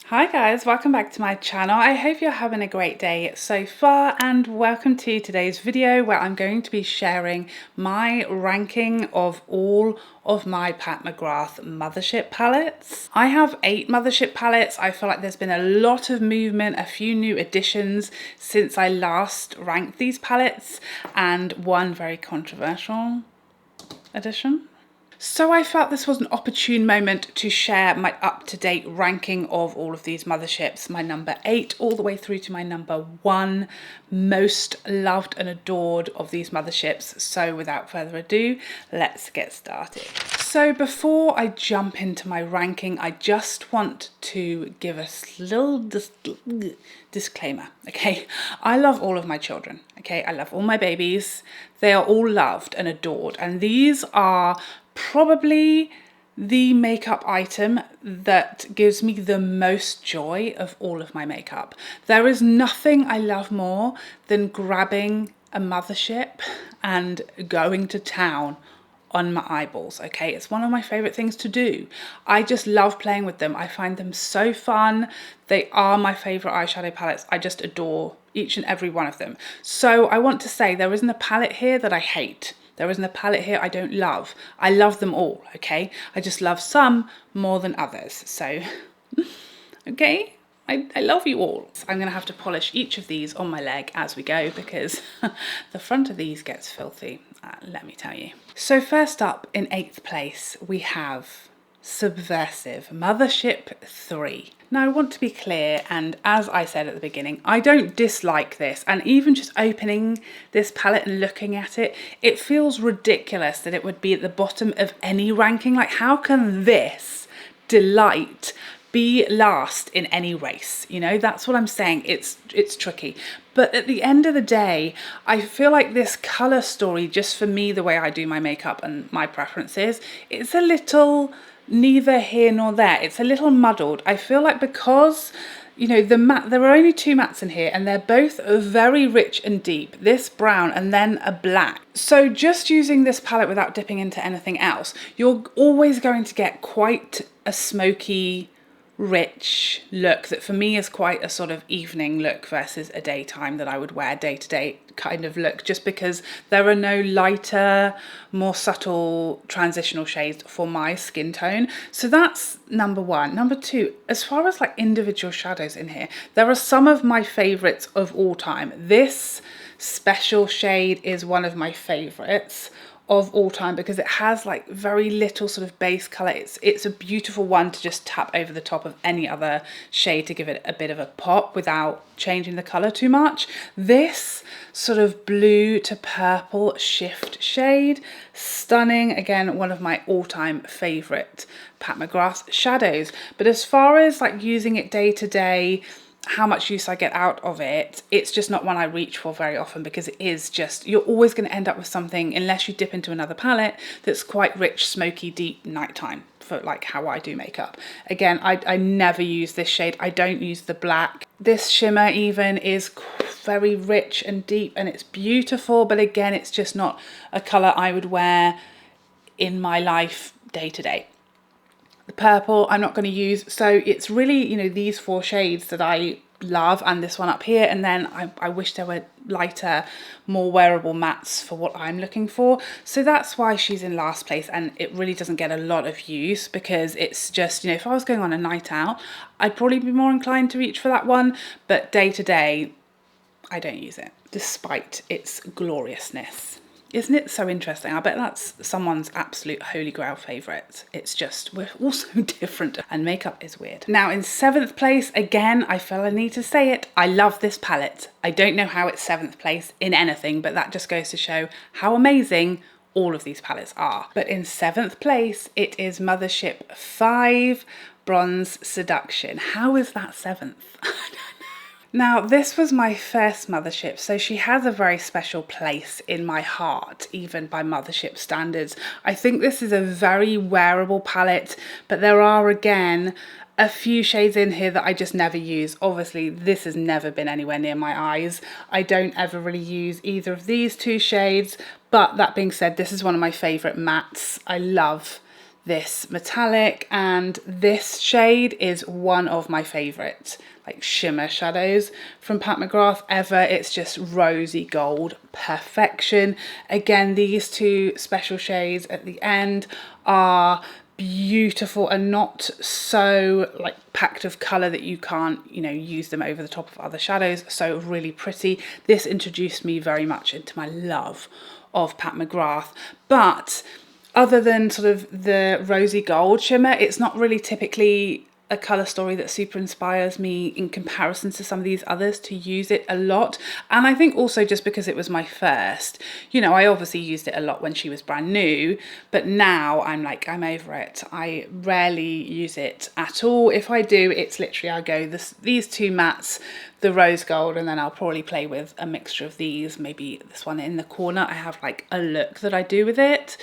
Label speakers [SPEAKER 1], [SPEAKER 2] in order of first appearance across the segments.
[SPEAKER 1] Hi guys, welcome back to my channel. I hope you're having a great day so far and welcome to today's video where I'm going to be sharing my ranking of all of my Pat McGrath Mothership palettes. I have 8 Mothership palettes. I feel like there's been a lot of movement, a few new additions since I last ranked these palettes, and one very controversial addition. So I felt this was an opportune moment to share my up-to-date ranking of all of these motherships, my number 8 all the way through to my number 1 most loved and adored of these motherships. So without further ado, let's get started. So before I jump into my ranking, I just want to give a little disclaimer, okay? I love all of my children, okay? I love all my babies. They are all loved and adored, and these are probably the makeup item that gives me the most joy of all of my makeup. There is nothing I love more than grabbing a Mothership and going to town on my eyeballs, okay? It's one of my favorite things to do. I just love playing with them. I find them so fun. They are my favorite eyeshadow palettes. I just adore each and every one of them. So I want to say there isn't a palette here that I hate. There isn't a palette here I don't love. I love them all, okay? I just love some more than others. So, okay? I love you all. I'm gonna have to polish each of these on my leg as we go because the front of these gets filthy, let me tell you. So first up, in 8th place, we have Subversive Mothership 3. Now I want to be clear, and as I said at the beginning, I don't dislike this, and even just opening this palette and looking at it, it feels ridiculous that it would be at the bottom of any ranking. Like, how can this delight be last in any race? You know, that's what I'm saying. It's tricky. But at the end of the day, I feel like this colour story, just for me, the way I do my makeup and my preferences, it's a little neither here nor there. It's a little muddled. I feel like because, you know, the matte, there are only 2 mattes in here and they're both very rich and deep. This brown and then a black. So just using this palette without dipping into anything else, you're always going to get quite a smoky, rich look that for me is quite a sort of evening look versus a daytime that I would wear day to day kind of look, just because there are no lighter, more subtle transitional shades for my skin tone. So that's number 1. Number 2, as far as like individual shadows in here, there are some of my favorites of all time. This special shade is one of my favorites of all time because it has like very little sort of base color. It's a beautiful one to just tap over the top of any other shade to give it a bit of a pop without changing the color too much. This sort of blue to purple shift shade, stunning. Again, one of my all-time favorite Pat McGrath shadows. But as far as like using it day to day, how much use I get out of it, it's just not one I reach for very often because it is just, you're always going to end up with something, unless you dip into another palette, that's quite rich, smoky, deep nighttime for like how I do makeup. Again, I never use this shade. I don't use the black. This shimmer even is very rich and deep and it's beautiful, but again, it's just not a colour I would wear in my life day to day. The purple I'm not going to use, so it's really, you know, these 4 shades that I love and this one up here, and then I wish there were lighter, more wearable mattes for what I'm looking for. So that's why she's in last place, and it really doesn't get a lot of use because it's just, you know, if I was going on a night out, I'd probably be more inclined to reach for that one, but day to day, I don't use it, despite its gloriousness. Isn't it so interesting? I bet that's someone's absolute holy grail favourite. It's just, we're all so different and makeup is weird. Now in 7th place, again, I feel I need to say it, I love this palette. I don't know how it's 7th place in anything, but that just goes to show how amazing all of these palettes are. But in 7th place, it is Mothership 5 Bronze Seduction. How is that 7th? Now, this was my first Mothership, so she has a very special place in my heart, even by Mothership standards. I think this is a very wearable palette, but there are, again, a few shades in here that I just never use. Obviously, this has never been anywhere near my eyes. I don't ever really use either of these 2 shades, but that being said, this is one of my favourite mattes. I love this metallic, and this shade is one of my favorite like shimmer shadows from Pat McGrath ever. It's just rosy gold perfection. Again, these two special shades at the end are beautiful and not so like packed of color that you can't, you know, use them over the top of other shadows. So really pretty. This introduced me very much into my love of Pat McGrath. But other than sort of the rosy gold shimmer, it's not really typically a colour story that super inspires me in comparison to some of these others to use it a lot. And I think also just because it was my first, you know, I obviously used it a lot when she was brand new, but now I'm like, I'm over it. I rarely use it at all. If I do, it's literally, I'll go these two mattes, the rose gold, and then I'll probably play with a mixture of these, maybe this one in the corner. I have like a look that I do with it.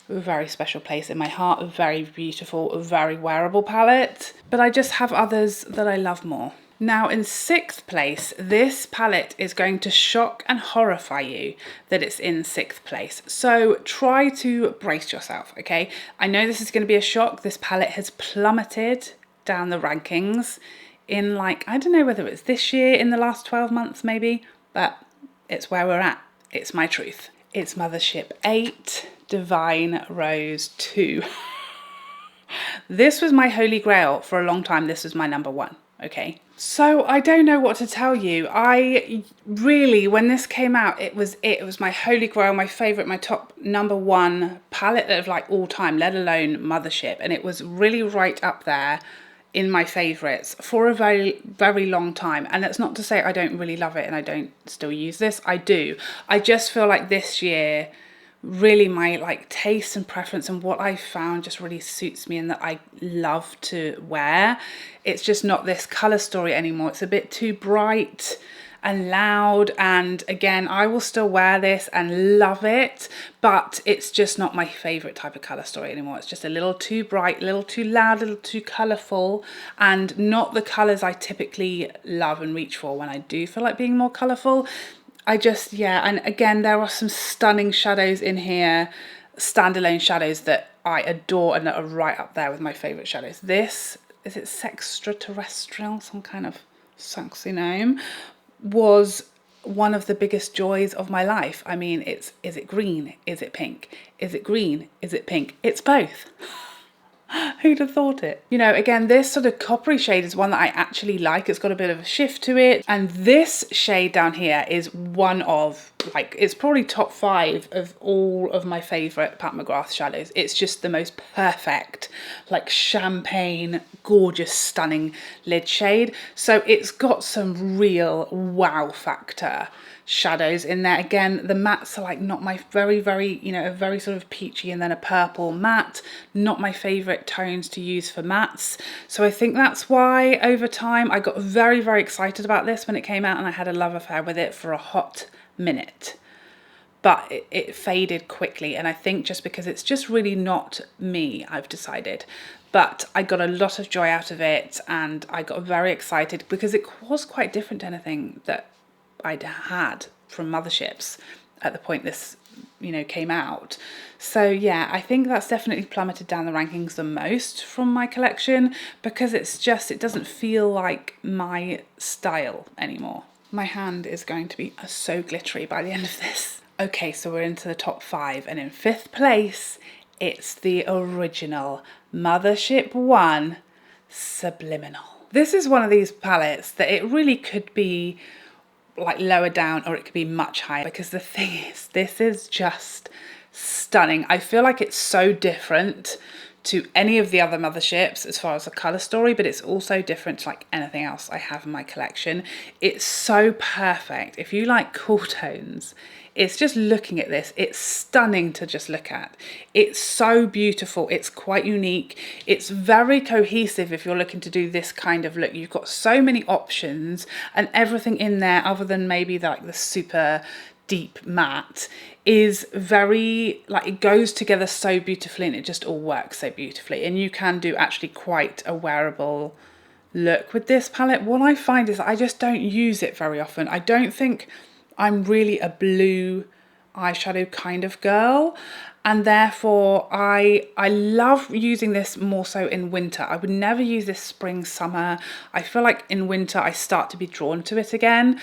[SPEAKER 1] A very special place in my heart, a very beautiful, a very wearable palette, but I just have others that I love more. Now in 6th place, this palette is going to shock and horrify you that it's in 6th place. So try to brace yourself, okay? I know this is going to be a shock. This palette has plummeted down the rankings in like, I don't know whether it's this year, in the last 12 months maybe, but it's where we're at. It's my truth. It's Mothership 8. Divine Rose 2. This was my holy grail for a long time. This was my number one, okay? So I don't know what to tell you. I really, when this came out, it was my holy grail, my favorite, my top number one palette of like all time, let alone Mothership. And it was really right up there in my favorites for a very, very long time. And that's not to say I don't really love it and I don't still use this. I do. I just feel like this year, really my like taste and preference and what I found just really suits me and that I love to wear. It's just not this color story anymore. It's a bit too bright and loud, and again, I will still wear this and love it, but it's just not my favorite type of color story anymore. It's just a little too bright, a little too loud, a little too colorful, and not the colors I typically love and reach for when I do feel like being more colorful. I just, yeah, and again, there are some stunning shadows in here, standalone shadows that I adore and that are right up there with my favourite shadows. This, is it Sextraterrestrial, some kind of sexy name, was one of the biggest joys of my life. I mean, is it green? Is it pink? Is it green? Is it pink? It's both. Who'd have thought it? You know, again, this sort of coppery shade is one that I actually like. It's got a bit of a shift to it. And this shade down here is one of, like, it's probably top 5 of all of my favourite Pat McGrath shadows. It's just the most perfect, like champagne, gorgeous, stunning lid shade. So it's got some real wow factor shadows in there. Again, the mattes are like not my very, you know, a very sort of peachy and then a purple matte, not my favorite tones to use for mattes. So I think that's why over time I got very, very excited about this when it came out, and I had a love affair with it for a hot minute. But it faded quickly, and I think just because it's just really not me, I've decided. But I got a lot of joy out of it, and I got very excited because it was quite different to anything that I'd had from Motherships at the point this, you know, came out. So yeah, I think that's definitely plummeted down the rankings the most from my collection because it's just, it doesn't feel like my style anymore. My hand is going to be so glittery by the end of this. Okay, so we're into the top 5, and in 5th place, it's the original Mothership 1 Subliminal. This is one of these palettes that it really could be like lower down or it could be much higher, because the thing is, this is just stunning. I feel like it's so different to any of the other Motherships as far as the colour story, but it's also different to like anything else I have in my collection. It's so perfect. If you like cool tones, it's just looking at this, it's stunning to just look at. It's so beautiful, it's quite unique, it's very cohesive if you're looking to do this kind of look. You've got so many options, and everything in there other than maybe like the super deep matte is very, like, it goes together so beautifully and it just all works so beautifully, and you can do actually quite a wearable look with this palette. What I find is that I just don't use it very often. I don't think I'm really a blue eyeshadow kind of girl, and therefore I love using this more so in winter. I would never use this spring, summer. I feel like in winter I start to be drawn to it again.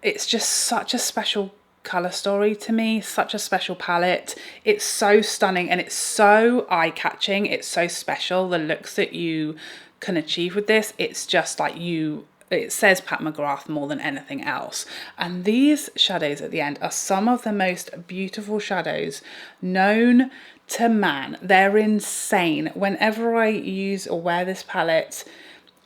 [SPEAKER 1] It's just such a special color story to me, such a special palette. It's so stunning and it's so eye-catching. It's so special, the looks that you can achieve with this. It's just like it says Pat McGrath more than anything else. And these shadows at the end are some of the most beautiful shadows known to man. They're insane. Whenever I use or wear this palette,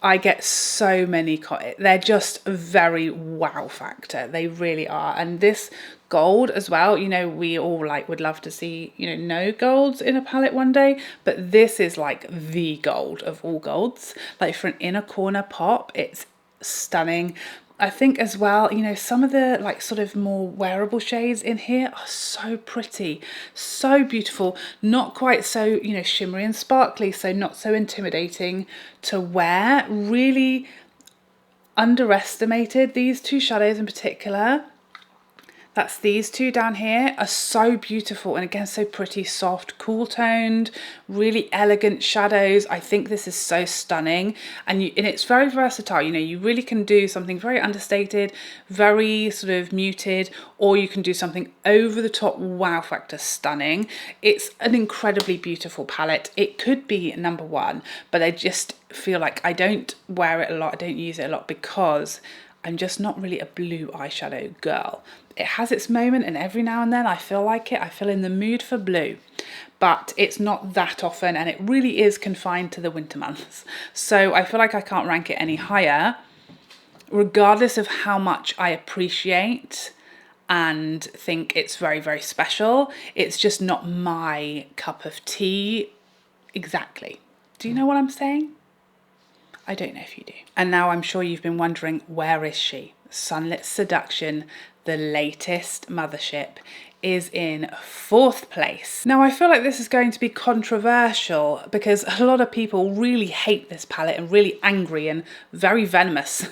[SPEAKER 1] I get so many, they're just a very wow factor. They really are. And this gold as well, you know, we all like would love to see, you know, no golds in a palette one day, but this is like the gold of all golds. Like for an inner corner pop, it's stunning. I think as well, you know, some of the like sort of more wearable shades in here are so pretty, so beautiful, not quite so, you know, shimmery and sparkly, so not so intimidating to wear. Really underestimated. These two shadows in particular, that's these two down here, are so beautiful and again so pretty, soft, cool toned, really elegant shadows. I think this is so stunning, and it's very versatile. You know, you really can do something very understated, very sort of muted, or you can do something over the top, wow factor, stunning. It's an incredibly beautiful palette. It could be number one, but I just feel like I don't wear it a lot, I don't use it a lot because I'm just not really a blue eyeshadow girl. It has its moment and every now and then I feel like it. I feel in the mood for blue, but it's not that often and it really is confined to the winter months. So I feel like I can't rank it any higher, regardless of how much I appreciate and think it's very, very special. It's just not my cup of tea exactly. Do you know what I'm saying? I don't know if you do. And now I'm sure you've been wondering, where is she? Sunlit Seduction, the latest Mothership, is in 4th place. Now I feel like this is going to be controversial because a lot of people really hate this palette and really angry and very venomous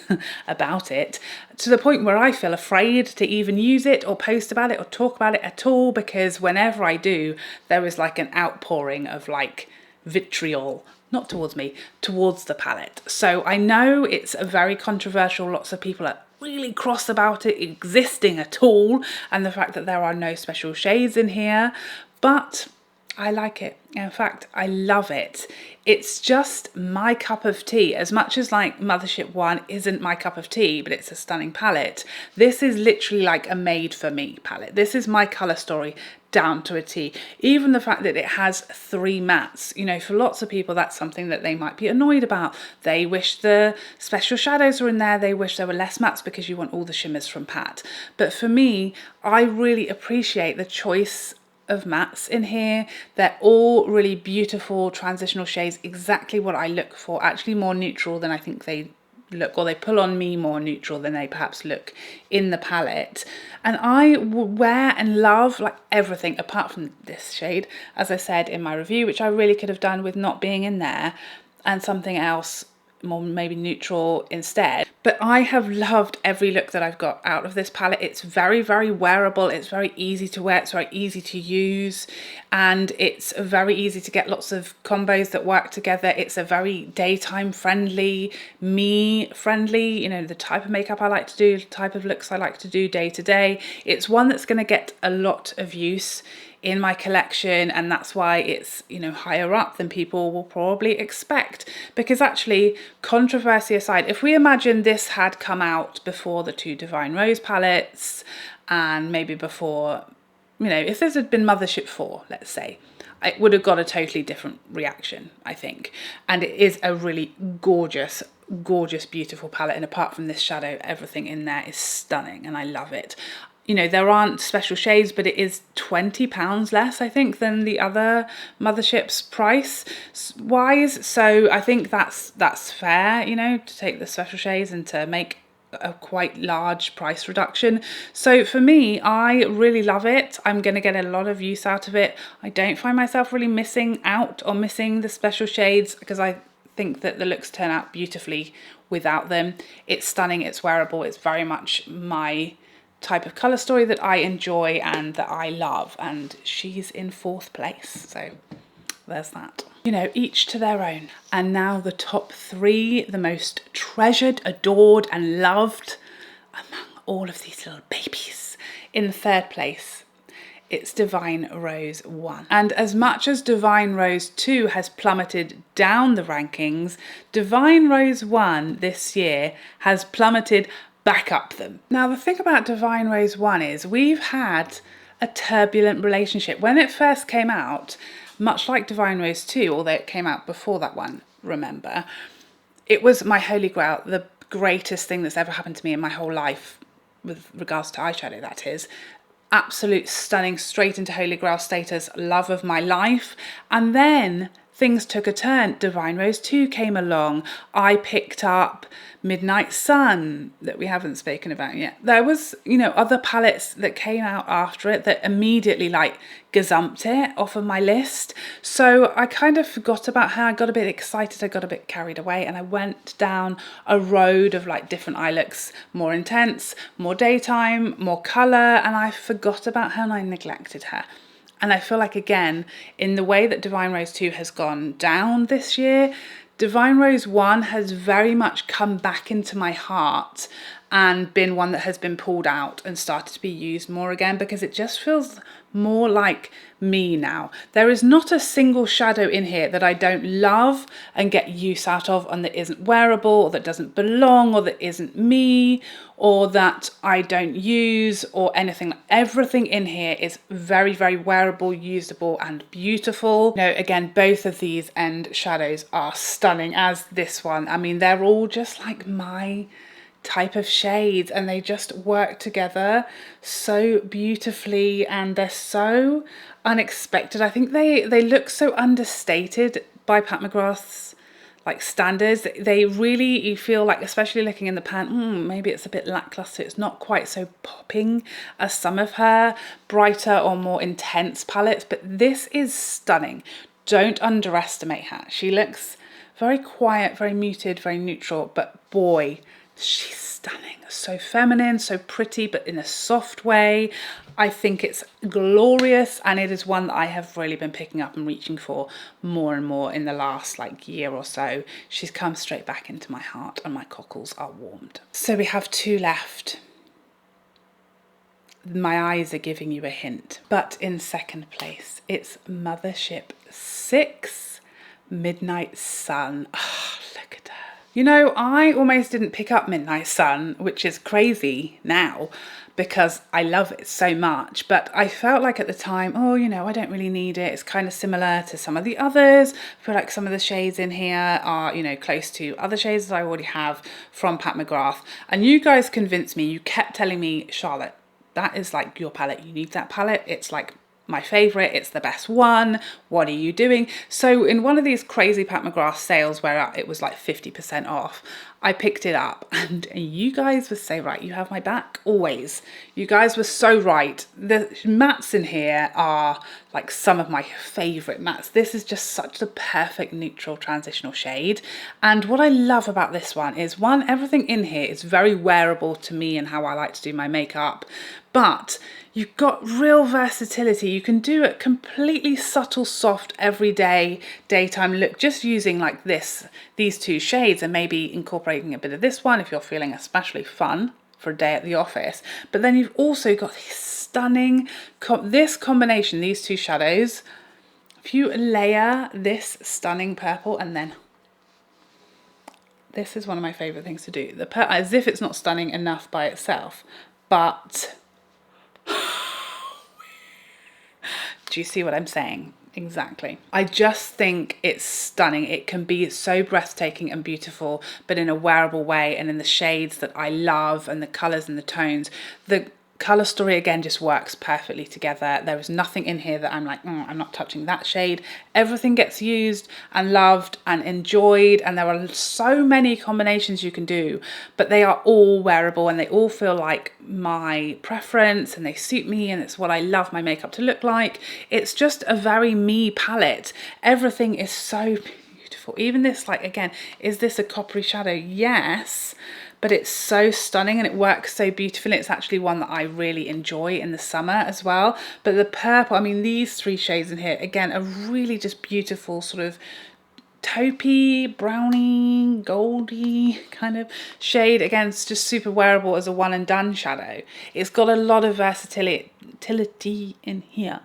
[SPEAKER 1] about it, to the point where I feel afraid to even use it or post about it or talk about it at all, because whenever I do, there is like an outpouring of like vitriol, not towards me, towards the palette. So I know it's a very controversial, lots of people are really cross about it existing at all and the fact that there are no special shades in here, but I like it. In fact, I love it. It's just my cup of tea. As much as like Mothership 1 isn't my cup of tea, but it's a stunning palette, this is literally like a made for me palette. This is my colour story down to a T. Even the fact that it has 3 mattes, you know, for lots of people that's something that they might be annoyed about. They wish the special shadows were in there, they wish there were less mattes because you want all the shimmers from Pat. But for me, I really appreciate the choice of mattes in here. They're all really beautiful transitional shades, exactly what I look for, actually more neutral than I think they look, or they pull on me more neutral than they perhaps look in the palette. And I wear and love like everything apart from this shade, as I said in my review, which I really could have done with not being in there and something else more maybe neutral instead. But I have loved every look that I've got out of this palette. It's very, very wearable. It's very easy to wear. It's very easy to use. And it's very easy to get lots of combos that work together. It's a very daytime friendly, me friendly, you know, the type of makeup I like to do, the type of looks I like to do day to day. It's one that's going to get a lot of use in my collection, and that's why it's, you know, higher up than people will probably expect. Because actually, controversy aside, if we imagine this had come out before the 2 Divine Rose palettes and maybe before, you know, if this had been Mothership 4, let's say, it would have got a totally different reaction, I think. And it is a really gorgeous, gorgeous, beautiful palette, and apart from this shadow, everything in there is stunning and I love it. You know, there aren't special shades, but it is £20 less, I think, than the other Motherships price wise. So I think that's fair, you know, to take the special shades and to make a quite large price reduction. So for me, I really love it. I'm going to get a lot of use out of it. I don't find myself really missing out or missing the special shades because I think that the looks turn out beautifully without them. It's stunning, it's wearable, it's very much my type of colour story that I enjoy and that I love, and she's in 4th place, so there's that. You know, each to their own. And now the top 3, the most treasured, adored and loved among all of these little babies. In 3rd place, it's Divine Rose 1. And as much as Divine Rose 2 has plummeted down the rankings, Divine Rose 1 this year has plummeted back up them. Now the thing about Divine Rose 1 is we've had a turbulent relationship. When it first came out, much like Divine Rose 2, although it came out before that one, remember, it was my holy grail, the greatest thing that's ever happened to me in my whole life with regards to eyeshadow, that is. Absolute stunning, straight into holy grail status, love of my life. And then things took a turn. Divine Rose 2 came along. I picked up Midnight Sun that we haven't spoken about yet. There was, you know, other palettes that came out after it that immediately like gazumped it off of my list. So I kind of forgot about her. I got a bit excited. I got a bit carried away and I went down a road of like different eye looks, more intense, more daytime, more colour, and I forgot about her and I neglected her. And I feel like, again, in the way that Divine Rose 2 has gone down this year, Divine Rose 1 has very much come back into my heart and been one that has been pulled out and started to be used more again, because it just feels more like me now. There is not a single shadow in here that I don't love and get use out of, and that isn't wearable, or that doesn't belong, or that isn't me, or that I don't use, or anything. Everything in here is very, very wearable, usable and beautiful. You know, again, both of these end shadows are stunning, as this one. I mean, they're all just like my type of shades and they just work together so beautifully and they're so unexpected. I think they look so understated by Pat McGrath's like standards. They really, you feel like, especially looking in the pan, maybe it's a bit lackluster. It's not quite so popping as some of her brighter or more intense palettes, but this is stunning. Don't underestimate her. She looks very quiet, very muted, very neutral, but boy, she's stunning. So feminine, so pretty, but in a soft way. I think it's glorious, and it is one that I have really been picking up and reaching for more and more in the last like year or so. She's come straight back into my heart and my cockles are warmed. So we have 2 left. My eyes are giving you a hint, but in 2nd place, it's Mothership 6 Midnight Sun. Oh, look at her. You know, I almost didn't pick up Midnight Sun, which is crazy now because I love it so much. But I felt like at the time, oh, you know, I don't really need it. It's kind of similar to some of the others. I feel like some of the shades in here are, you know, close to other shades that I already have from Pat McGrath. And you guys convinced me. You kept telling me, Charlotte, that is like your palette. You need that palette. It's like my favourite, it's the best one, what are you doing? So in one of these crazy Pat McGrath sales where it was like 50% off, I picked it up and you guys were so right. You have my back always. You guys were so right. The mattes in here are like some of my favourite mattes. This is just such a perfect neutral transitional shade. And what I love about this one is, one, everything in here is very wearable to me and how I like to do my makeup, but you've got real versatility. You can do a completely subtle, soft, everyday, daytime look just using like these 2 shades, and maybe incorporating a bit of this one if you're feeling especially fun for a day at the office. But then you've also got these stunning, this combination, these 2 shadows. If you layer this stunning purple, and then this is one of my favorite things to do. As if it's not stunning enough by itself, but do you see what I'm saying? Exactly. I just think it's stunning. It can be so breathtaking and beautiful, but in a wearable way and in the shades that I love and the colours and the tones. The colour story again just works perfectly together. There is nothing in here that I'm like, I'm not touching that shade. Everything gets used and loved and enjoyed, and there are so many combinations you can do, but they are all wearable and they all feel like my preference and they suit me, and it's what I love my makeup to look like. It's just a very me palette. Everything is so beautiful. Even this, like, again, is this a coppery shadow? Yes, but it's so stunning and it works so beautifully. It's actually one that I really enjoy in the summer as well. But the purple, I mean, these 3 shades in here, again, are really just beautiful sort of taupey, browny, goldy kind of shade. Again, it's just super wearable as a one and done shadow. It's got a lot of versatility in here,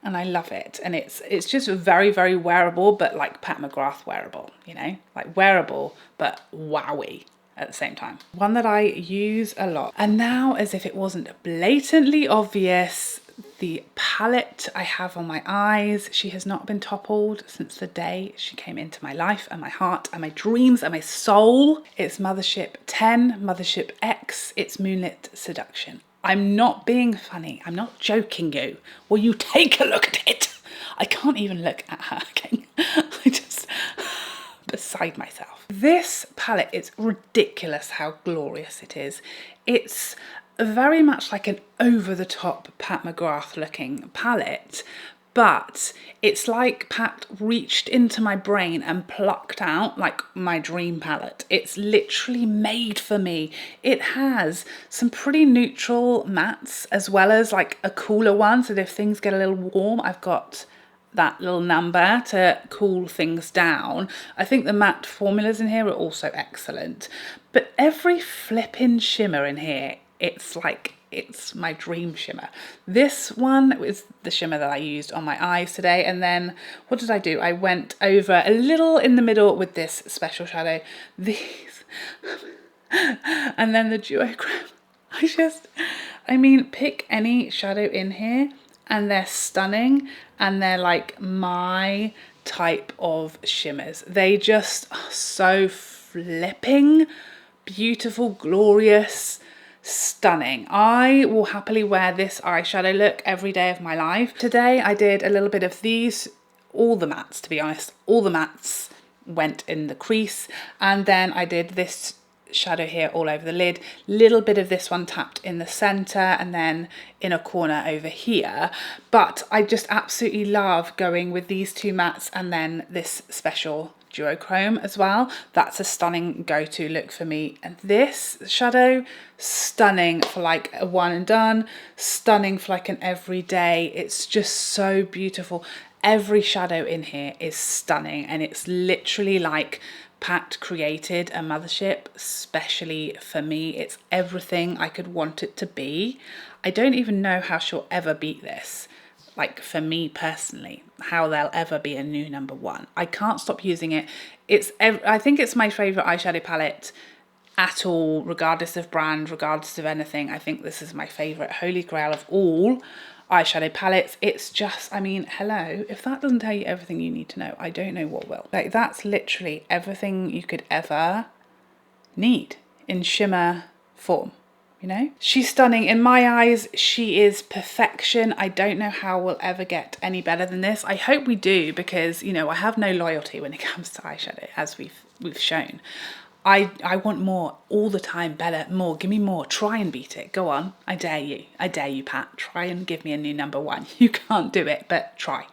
[SPEAKER 1] and I love it. And it's just very, very wearable, but like Pat McGrath wearable, you know, like wearable, but wowie at the same time. One that I use a lot. And now, as if it wasn't blatantly obvious, the palette I have on my eyes, she has not been toppled since the day she came into my life and my heart and my dreams and my soul. It's Mothership 10, Mothership X, it's Moonlit Seduction. I'm not being funny, I'm not joking you. Will you take a look at it? I can't even look at her again. I just, beside myself. This palette, it's ridiculous how glorious it is. It's very much like an over-the-top Pat McGrath looking palette, but it's like Pat reached into my brain and plucked out like my dream palette. It's literally made for me. It has some pretty neutral mattes as well as like a cooler one, so that if things get a little warm, I've got that little number to cool things down. I think the matte formulas in here are also excellent, but every flipping shimmer in here, it's like, it's my dream shimmer. This one is the shimmer that I used on my eyes today, and then what did I do? I went over a little in the middle with this special shadow, these, and then the duochrome. I mean, pick any shadow in here and they're stunning, and they're like my type of shimmers. They just are so flipping beautiful, glorious, stunning. I will happily wear this eyeshadow look every day of my life. Today I did a little bit of these, all the mattes, to be honest, all the mattes went in the crease, and then I did this shadow here all over the lid, little bit of this one tapped in the center and then in a corner over here. But I just absolutely love going with these 2 mattes and then this special duochrome as well. That's a stunning go-to look for me. And this shadow, stunning for like a one and done, stunning for like an everyday. It's just so beautiful. Every shadow in here is stunning, and it's literally like Pat created a Mothership specially for me. It's everything I could want it to be. I don't even know how she'll ever beat this. Like, for me personally, how there'll ever be a new #1. I can't stop using it. I think it's my favourite eyeshadow palette at all, regardless of brand, regardless of anything. I think this is my favourite holy grail of all eyeshadow palettes. It's just, I mean, hello, if that doesn't tell you everything you need to know, I don't know what will. Like, that's literally everything you could ever need in shimmer form. You know, she's stunning. In my eyes, she is perfection. I don't know how we'll ever get any better than this. I hope we do, because, you know, I have no loyalty when it comes to eyeshadow, as we've shown. I want more all the time, better, more, give me more, try and beat it. Go on, I dare you, Pat. Try and give me a new #1. You can't do it, but try.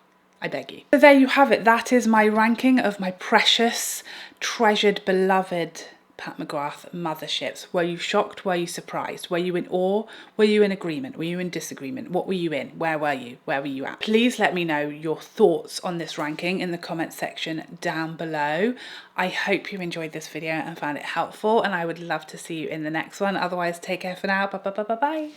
[SPEAKER 1] I beg you. So there you have it. That is my ranking of my precious, treasured, beloved Pat McGrath motherships. Were you shocked? Were you surprised? Were you in awe? Were you in agreement? Were you in disagreement? What were you in? Where were you? Where were you at? Please let me know your thoughts on this ranking in the comment section down below. I hope you enjoyed this video and found it helpful, and I would love to see you in the next one. Otherwise, take care for now. Bye.